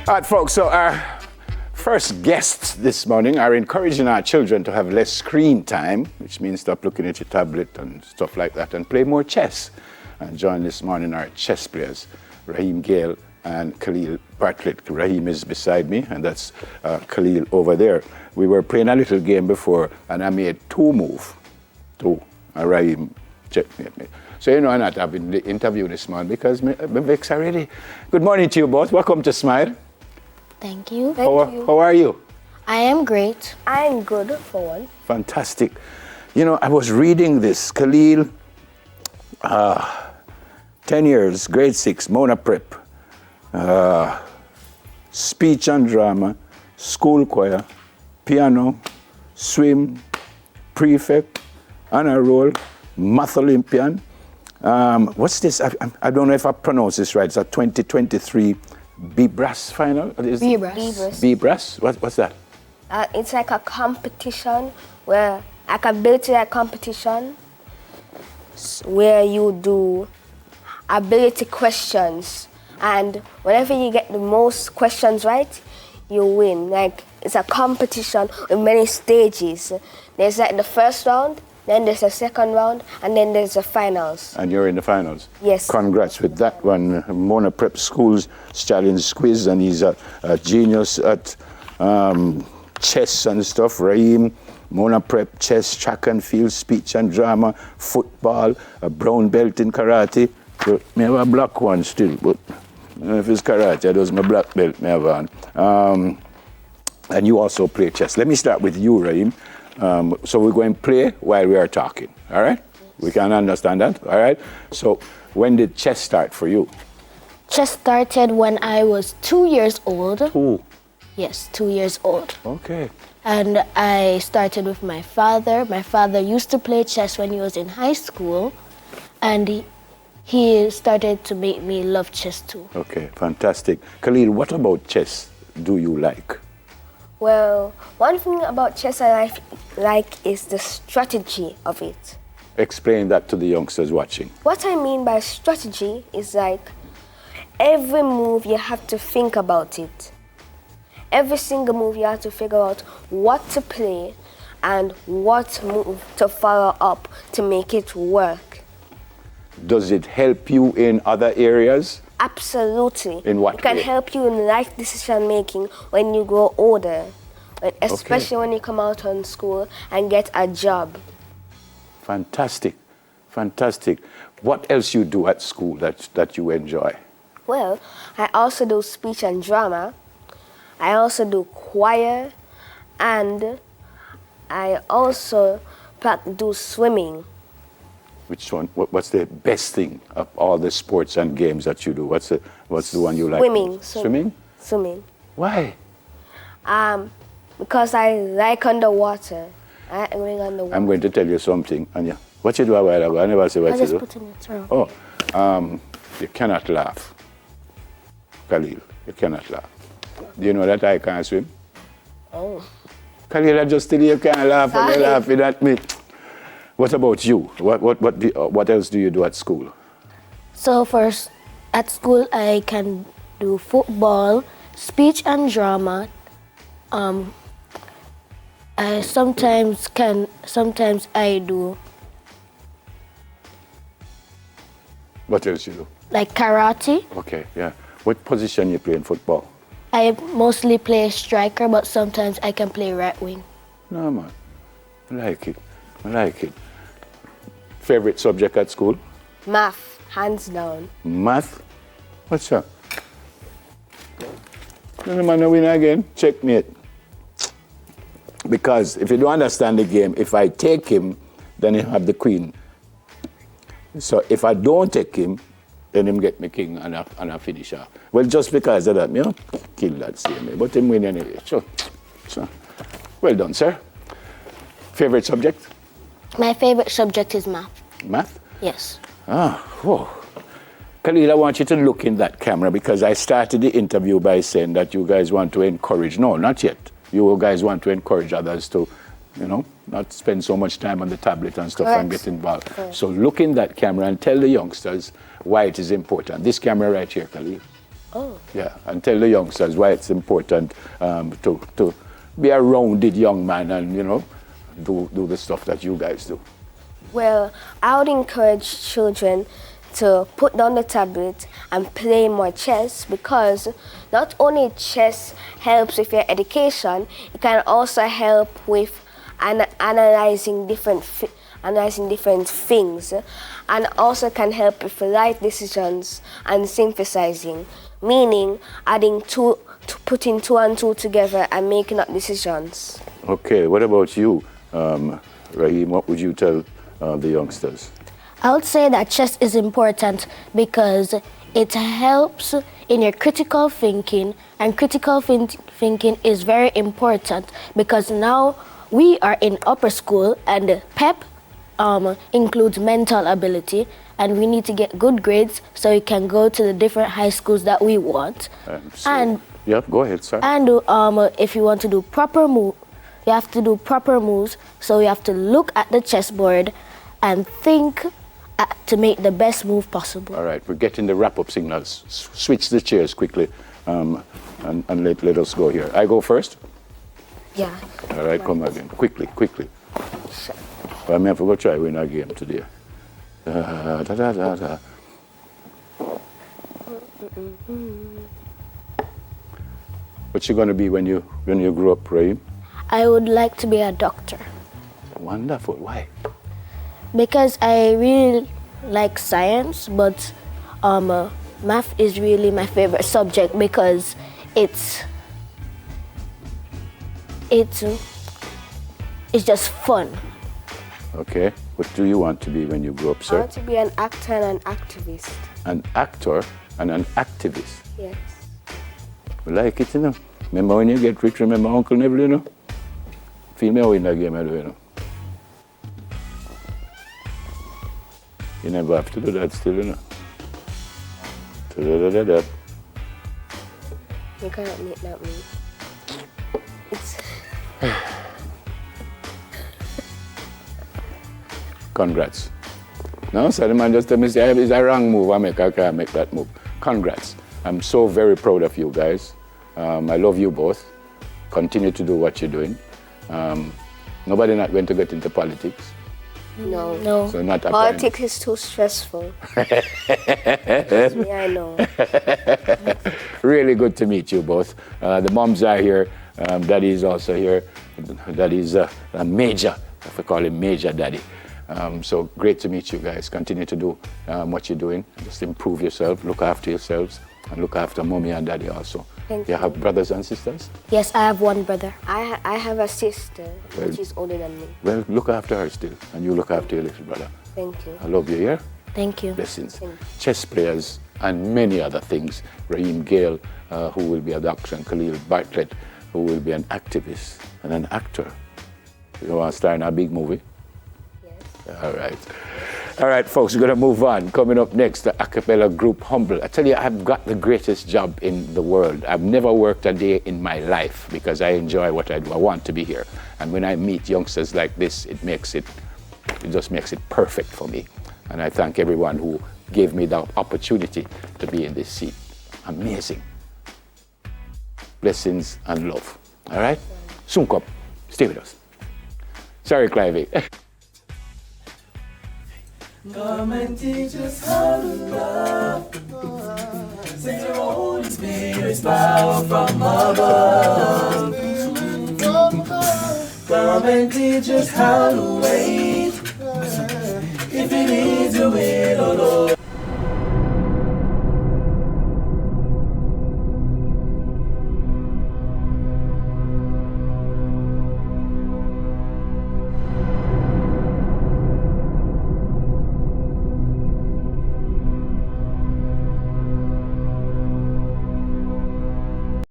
All right, folks, so our first guests this morning are encouraging our children to have less screen time, which means stop looking at your tablet and stuff like that, and play more chess. And join this morning our chess players, Raheem Gayle and Khaleel Bartlett. Raheem is beside me, and that's Khaleel over there. We were playing a little game before, and I made two moves. And Raheem checkmate me. So you know I'm not having the interview this morning because my Vicks are ready. Good morning to you both. Welcome to Smile. Thank you. How are you? I am great. I am good for one. Fantastic. You know, I was reading this. Khaleel, 10 years, grade 6, Mona Prep, speech and drama, school choir, piano, swim, prefect, honor roll, math Olympian. What's this? I don't know if I pronounce this right. It's a 2023 B-Brass final? B-Brass. B-Brass? What's that? It's like a competition where, like a ability competition where you do ability questions. And whenever you get the most questions right, you win. Like, it's a competition with many stages. There's like the first round, then there's the second round, and then there's the finals. And you're in the finals? Yes. Congrats with that one. Mona Prep School's challenge quiz, and he's a genius at chess and stuff. Raheem, Mona Prep, chess, track and field, speech and drama, football, a brown belt in karate. But me have a black one still, but I don't know if it's karate, that was my black belt me have on. And you also play chess. Let me start with you, Raheem. So we're going to play while we are talking, all right? We can understand that, all right? So when did chess start for you? Chess started when I was 2 years old. Two. Yes, 2 years old. Okay. And I started with my father. My father used to play chess when he was in high school, and he started to make me love chess too. Okay, fantastic. Khaleel, what about chess do you like? Well, one thing about chess I like is the strategy of it. Explain that to the youngsters watching. What I mean by strategy is like every move you have to think about it. Every single move you have to figure out what to play and what move to follow up to make it work. Does it help you in other areas? Absolutely. In what It can way? help you in life decision making when you grow older, especially when you come out on school and get a job. Fantastic, fantastic. What else you do at school that you enjoy? Well, I also do speech and drama. I also do choir, and I also do swimming. Which one? What's the best thing of all the sports and games that you do? What's the one you like? Swimming. Swimming? Swimming. Why? Because I like underwater. I like going underwater. I'm going to tell you something, Anya. What you do a while ago? I never say what I you just do. put in your throat. Oh, you cannot laugh. Khaleel, you cannot laugh. Do you know that I can't swim? Oh. Khaleel, I just tell you can't laugh and you're laughing at me. What about you? What else do you do at school? So first, at school I can do football, speech and drama. I sometimes I do What else you do? like karate. Okay, yeah. What position you play in football? I mostly play striker, but sometimes I can play right wing. No, man. I like it. I like it. Favorite subject at school? Math, hands down. Math? What's that? No man, no win again. Checkmate. Because if you don't understand the game, if I take him, then you have the queen. So if I don't take him, then him get me king and a finisher. Well, just because of that, me kill that same. But him win anyway. Sure. Well done, sir. Favorite subject? My favorite subject is math. Math? Yes. Whoa. Khaleel, I want you to look in that camera because I started the interview by saying that you guys want to encourage. No, not yet. You guys want to encourage others to, not spend so much time on the tablet and stuff and get involved. Correct. So look in that camera and tell the youngsters why it is important. This camera right here, Khaleel. Oh. Yeah, and tell the youngsters why it's important to be a rounded young man and, you know, do the stuff that you guys do. Well, I would encourage children to put down the tablet and play more chess, because not only chess helps with your education, it can also help with analyzing different things, and also can help with life decisions and synthesizing, meaning putting two and two together and making up decisions. Okay, what about you, Raheem? What would you tell the youngsters? I would say that chess is important because it helps in your critical thinking, and critical thinking is very important because now we are in upper school and PEP includes mental ability, and we need to get good grades so we can go to the different high schools that we want. Yeah, go ahead, sir. And if you want to do proper move, you have to do proper moves, so you have to look at the chessboard and think to make the best move possible. All right, we're getting the wrap-up signals. Switch the chairs quickly and let us go here. I go first? Yeah. All right, come again. Quickly. Sure. Well, I mean, I forgot to try win a game today. What you going to be when you grow up, Raheem? I would like to be a doctor. Wonderful. Why? Because I really like science, but math is really my favorite subject because it's just fun. Okay. What do you want to be when you grow up, I sir? want to be an actor and an activist. An actor and an activist. Yes. We like it, you know. Remember when you get rich, remember Uncle Neville, you know? Feel me out in that game, I do, you know. You never have to do that still, you know. Da-da-da-da-da. You cannot make that move. It's... Congrats. No, so the man just tell me, say, it's a wrong move, I can't make that move. Congrats. I'm so very proud of you guys. I love you both. Continue to do what you're doing. Nobody not going to get into politics. No. So not Politics is too stressful. Trust me, I know. Really good to meet you both. The moms are here. Daddy is also here. Daddy is a major, if I call him Major Daddy. So great to meet you guys. Continue to do what you're doing. Just improve yourself, look after yourselves, and look after mommy and daddy also. Thank You you. have brothers and sisters? Yes, I have one brother. I have a sister, Well- which is older than me. Well, look after her still, and you look after your little brother. Thank you. I love you, yeah? Thank you. Blessings. Thank you. Chess players and many other things. Raheem Gayle, who will be a doctor, and Khaleel Bartlett, who will be an activist and an actor. You want to star in a big movie? Yes. All right. All right, folks, we're going to move on. Coming up next, the a cappella group Humble. I tell you, I've got the greatest job in the world. I've never worked a day in my life because I enjoy what I do. I want to be here. And when I meet youngsters like this, it just makes it perfect for me. And I thank everyone who gave me the opportunity to be in this seat. Amazing. Blessings and love. All right? Soon come. Stay with us. Sorry, Clive. Come and teach us how to love. Send your Holy Spirit's power from above. Come and teach us how to wait. If it is your will.